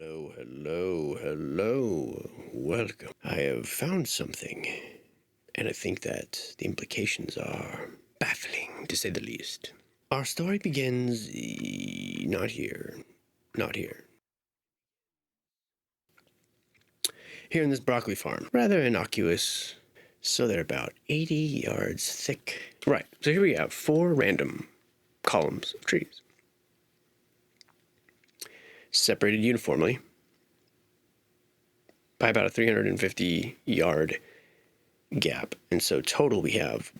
Hello, hello, hello. Welcome. I have found something, and I think that the implications are baffling, to say the least. Our story begins not here, not here. Here in this broccoli farm. Rather innocuous. So they're about 80 yards thick. Right, so here we have 4 random columns of trees, separated uniformly by about a 350 yard gap. And so total we have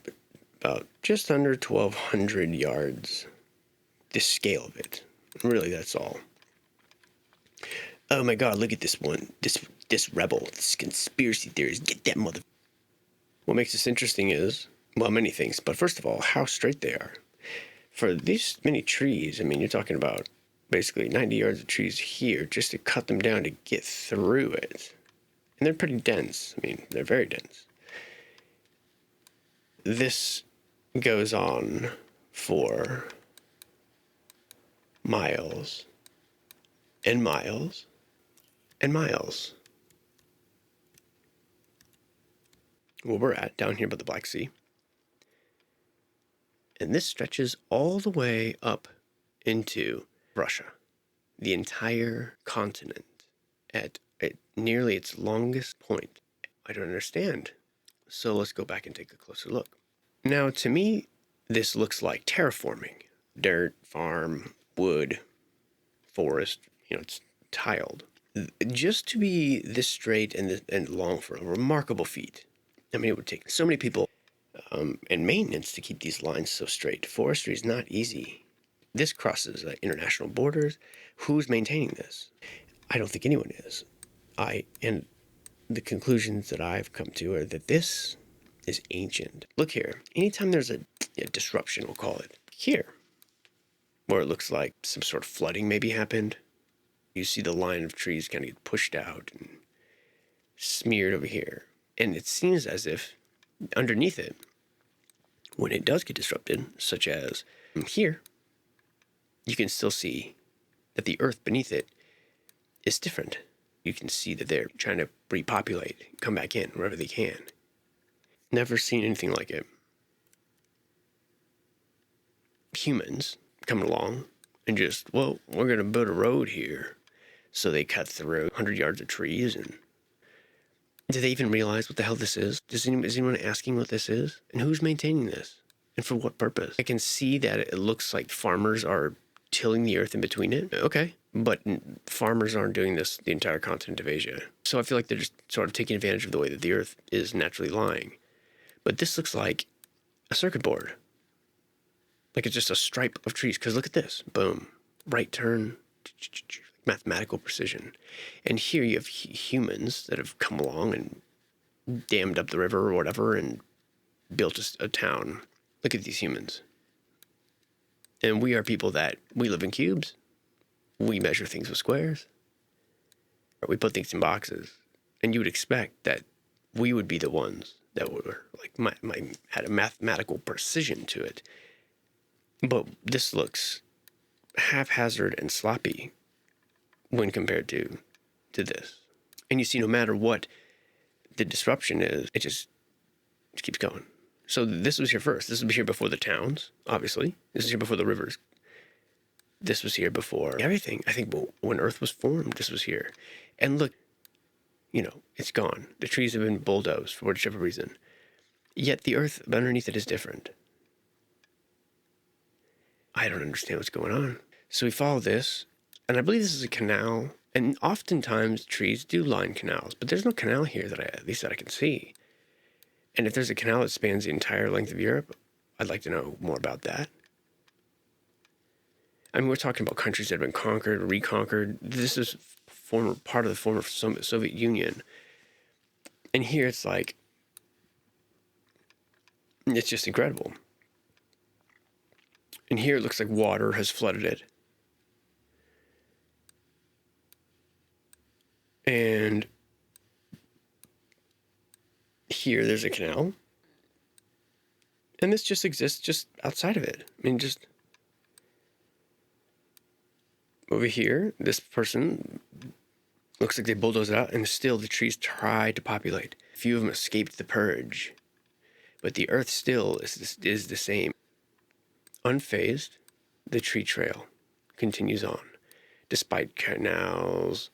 about just under 1,200 yards, the scale of it. Really, that's all. Oh my god, look at this one. This rebel, this conspiracy theorist. Get that mother. What makes this interesting is, well, many things, but first of all, how straight they are. For these many trees, I mean, you're talking about basically 90 yards of trees here just to cut them down to get through it. And they're pretty dense. I mean, they're very dense. This goes on for miles and miles and miles. Where we're at, down here by the Black Sea. And this stretches all the way up into Russia, the entire continent, at nearly its longest point. I don't understand. So let's go back and take a closer look. Now, to me, this looks like terraforming. Dirt, farm, wood, forest, it's tiled. Just to be this straight and long for a remarkable feat. I mean, it would take so many people and maintenance to keep these lines so straight. Forestry is not easy. This crosses international borders. Who's maintaining this? I don't think anyone is. And the conclusions that I've come to are that this is ancient. Look here. Anytime there's a disruption, we'll call it, here, where it looks like some sort of flooding maybe happened, you see the line of trees kind of get pushed out and smeared over here. And it seems as if underneath it, when it does get disrupted, such as here, you can still see that the earth beneath it is different. You can see that they're trying to repopulate, come back in wherever they can. Never seen anything like it. Humans coming along and just, well, we're going to build a road here. So they cut through 100 yards of trees. And do they even realize what the hell this is? Is anyone asking what this is? And who's maintaining this? And for what purpose? I can see that it looks like farmers are tilling the earth in between it. Okay. But farmers aren't doing this the entire continent of Asia. So I feel like they're just sort of taking advantage of the way that the earth is naturally lying. But this looks like a circuit board. Like it's just a stripe of trees. Because look at this. Boom. Right turn. Mathematical precision. And here you have humans that have come along and dammed up the river or whatever and built a town. Look at these humans. And we are people that we live in cubes. We measure things with squares. We put things in boxes. And you would expect that we would be the ones that were like had a mathematical precision to it. But this looks haphazard and sloppy when compared to this. And you see, no matter what the disruption is, it just keeps going. So this was here first. This was here before the towns, obviously. This was here before the rivers. This was here before everything. I think when Earth was formed, this was here. And look, it's gone. The trees have been bulldozed for whichever reason. Yet the Earth underneath it is different. I don't understand what's going on. So we follow this, and I believe this is a canal. And oftentimes trees do line canals, but there's no canal here at least that I can see. And if there's a canal that spans the entire length of Europe, I'd like to know more about that. I mean, we're talking about countries that have been conquered, reconquered. This is part of the former Soviet Union. And here it's like, it's just incredible. And here it looks like water has flooded it. And here there's a canal. And this just exists just outside of it. I mean, just over here, this person Looks like they bulldoze it out, and still the trees try to populate. A few of them escaped the purge, but the earth still is the same. Unfazed, the tree trail continues on, despite canals,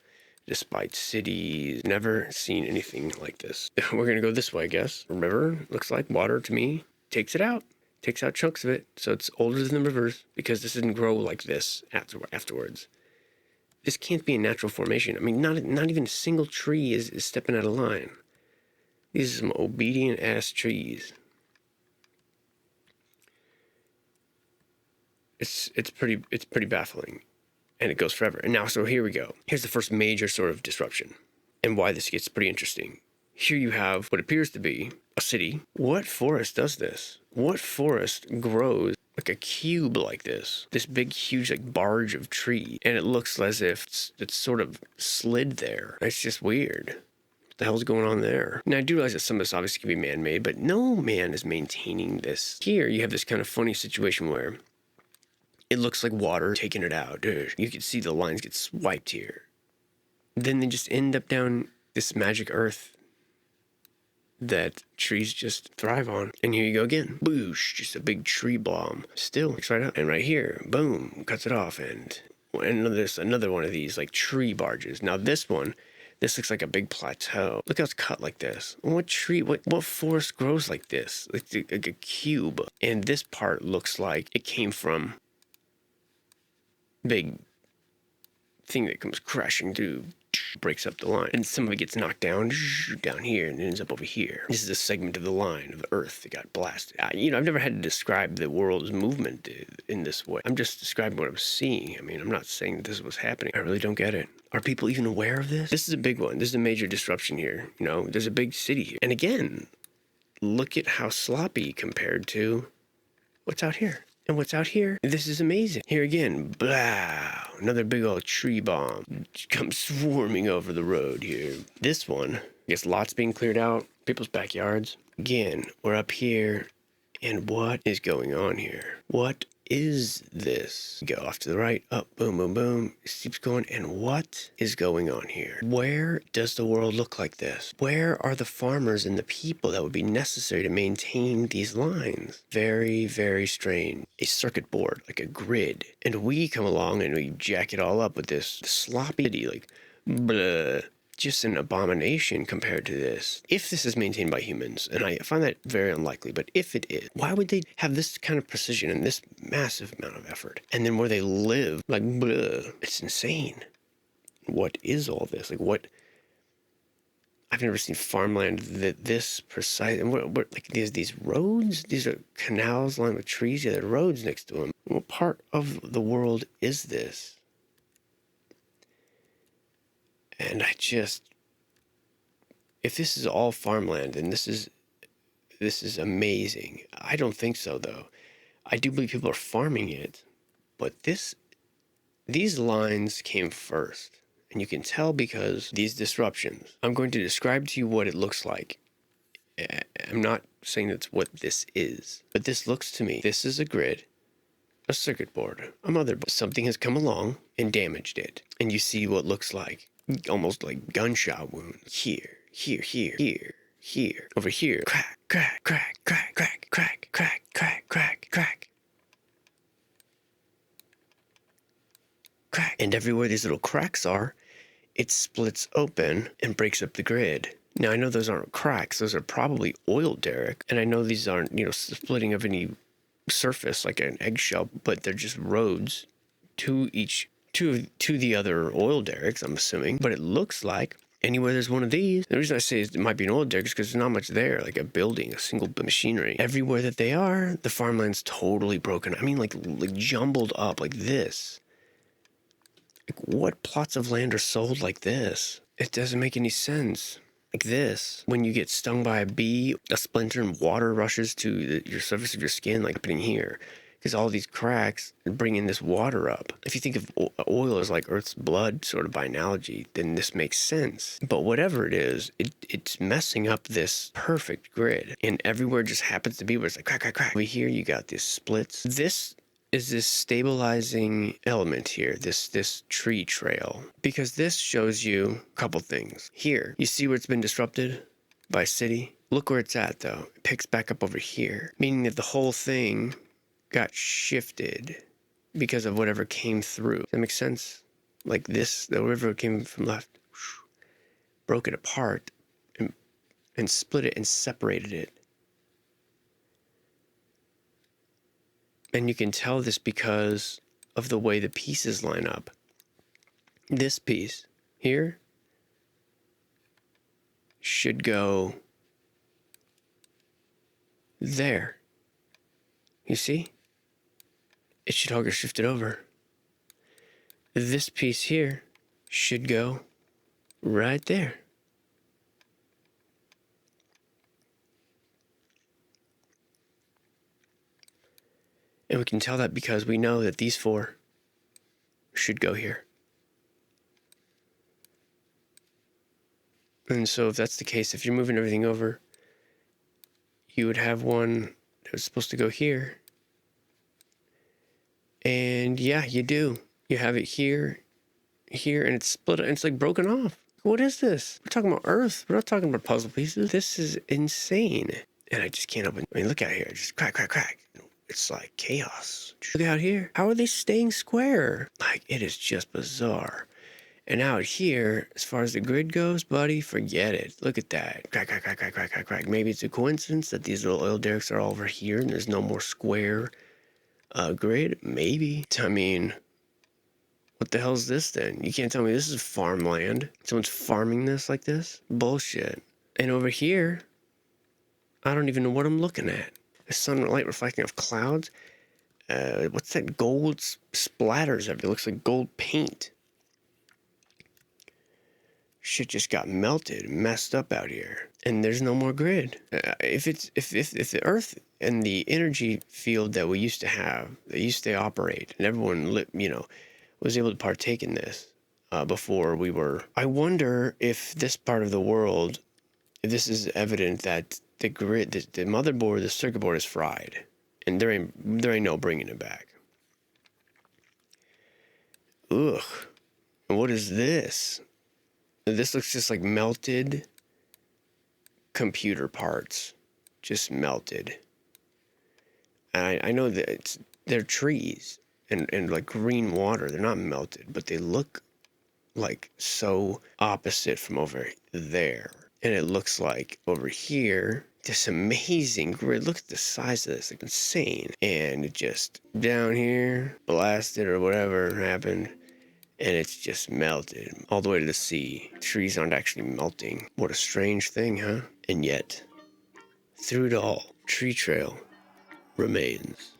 despite cities. Never seen anything like this. We're gonna go this way, I guess. River, looks like water to me. Takes it out. Takes out chunks of it, so it's older than the rivers, because this didn't grow like this afterwards. This can't be a natural formation. I mean, not even a single tree is stepping out of line. These are some obedient ass trees. It's pretty baffling, and it goes forever. And now, so here we go. Here's the first major sort of disruption, and why this gets pretty interesting. Here you have what appears to be a city. What forest does this? What forest grows like a cube like this? This big, huge, like barge of tree, and it looks as if it's sort of slid there. It's just weird. What the hell's going on there? Now, I do realize that some of this obviously can be man-made, but no man is maintaining this. Here, you have this kind of funny situation where it looks like water taking it out. You can see the lines get swiped here. Then they just end up down this magic earth that trees just thrive on. And here you go again. Boosh, just a big tree bomb. Still, it's right out. And right here, boom, cuts it off. And there's another one of these like tree barges. Now this looks like a big plateau. Look how it's cut like this. What tree, what forest grows like this? Like a cube. And this part looks like it came from big thing that comes crashing through, breaks up the line, and some of it gets knocked down here and ends up over here. This is a segment of the line of the earth that got blasted. I've never had to describe the world's movement in this way. I'm just describing what I'm seeing. I mean, I'm not saying that this is what's happening. I really don't get it. Are people even aware of this? This is a big one. This is a major disruption here. There's a big city here. And again, look at how sloppy compared to what's out here. And what's out here? This is amazing. Here again, blah, another big old tree bomb comes swarming over the road here. This one, I guess lots being cleared out, people's backyards. Again, we're up here, and what is going on here? What is this? Go off to the right, up, boom, boom, boom. It keeps going, and what is going on here? Where does the world look like this? Where are the farmers and the people that would be necessary to maintain these lines? Very, very strange. A circuit board, like a grid. And we come along and we jack it all up with this sloppy, like, blah. Just an abomination compared to this. If this is maintained by humans, and I find that very unlikely, but if it is, why would they have this kind of precision and this massive amount of effort? And then where they live, like, bleh, it's insane. What is all this? Like, what? I've never seen farmland that this precise. And what like these roads? These are canals lined with trees. Yeah, there are roads next to them. What part of the world is this? And if this is all farmland, then this is amazing. I don't think so, though. I do believe people are farming it, but these lines came first. And you can tell because these disruptions. I'm going to describe to you what it looks like. I'm not saying that's what this is, but this looks to me, this is a grid, a circuit board, a motherboard. Something has come along and damaged it. And you see what looks like almost like gunshot wounds. Here, over here. Crack, crack, crack, crack, crack, crack, crack, crack, crack, crack. Crack. And everywhere these little cracks are, it splits open and breaks up the grid. Now, I know those aren't cracks. Those are probably oil derrick. And I know these aren't, splitting of any surface like an eggshell, but they're just roads to the other oil derricks, I'm assuming. But it looks like anywhere there's one of these, the reason I say it might be an oil derrick is because there's not much there, like a building, a single machinery. Everywhere that they are, the farmland's totally broken. I mean, like jumbled up like this. Like, what plots of land are sold like this? It doesn't make any sense. Like this, when you get stung by a bee, a splinter and water rushes to your surface of your skin, like happening here. Because all these cracks bring in this water up. If you think of oil as like Earth's blood, sort of by analogy, then this makes sense. But whatever it is, it's messing up this perfect grid. And everywhere just happens to be where it's like crack, crack, crack. Over here, you got these splits. This is this stabilizing element here, this tree trail, because this shows you a couple things. Here, you see where it's been disrupted by city? Look where it's at though. It picks back up over here, meaning that the whole thing got shifted because of whatever came through. Does that make sense? Like this, the river came from left, broke it apart, and split it and separated it. And you can tell this because of the way the pieces line up. This piece here should go there. You see? It should all get shifted over. This piece here should go right there. And we can tell that because we know that these four should go here. And so if that's the case, if you're moving everything over, you would have one that was supposed to go here. And yeah, you do. You have it here, here, and it's split, and it's like broken off. What is this? We're talking about Earth. We're not talking about puzzle pieces. This is insane. And I just can't open. I mean, look out here. Just crack, crack, crack. It's like chaos. Look out here. How are they staying square? Like, it is just bizarre. And out here, as far as the grid goes, buddy, forget it. Look at that. Crack, crack, crack, crack, crack, crack, crack. Maybe it's a coincidence that these little oil derricks are all over here and there's no more square grid. Maybe. I mean, what the hell's this then? You can't tell me this is farmland. Someone's farming this like this? Bullshit. And over here, I don't even know what I'm looking at. The sunlight reflecting off clouds. What's that gold splatters everywhere? It looks like gold paint. Shit just got melted, messed up out here, and there's no more grid. If the Earth and the energy field that we used to have, that used to operate, and everyone was able to partake in this before we were. I wonder if this part of the world, if this is evident that the grid, the motherboard, the circuit board is fried, and there ain't no bringing it back. Ugh. And what is this? This looks just like melted computer parts, just melted. And I know that they're trees and like green water. They're not melted, but they look like so opposite from over there. And it looks like over here, this amazing grid. Look at the size of this, like insane. And it just down here, blasted or whatever happened. And it's just melted all the way to the sea. Trees aren't actually melting. What a strange thing, huh? And yet, through it all, tree trail remains.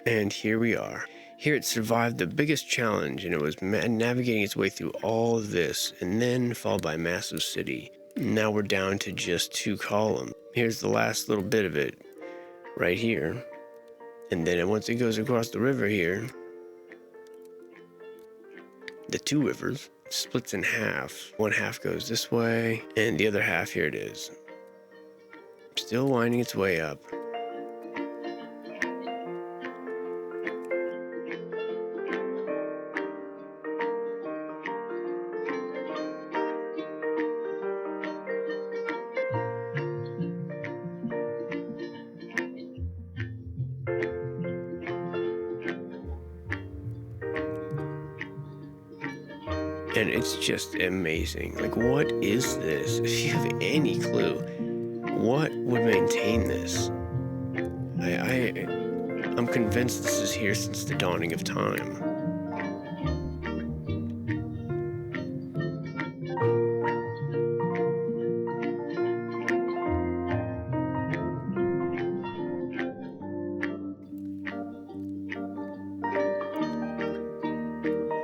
And here we are. Here it survived the biggest challenge, and it was navigating its way through all of this, and then followed by a massive city. Now we're down to just 2 columns. Here's the last little bit of it, right here. And then once it goes across the river here, the 2 rivers splits in half. One half goes this way, and the other half, here it is. Still winding its way up. And it's just amazing. Like, what is this? If you have any clue, what would maintain this? I'm convinced this is here since the dawning of time.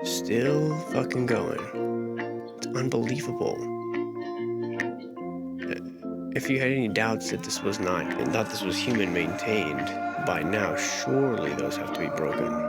Still fucking going. It's unbelievable. If you had any doubts that this was not, and thought this was human maintained, by now surely those have to be broken.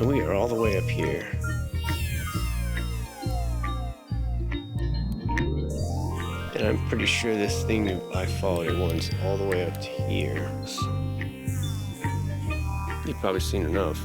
And we are all the way up here. And I'm pretty sure this thing, I followed it once all the way up to here. You've probably seen enough.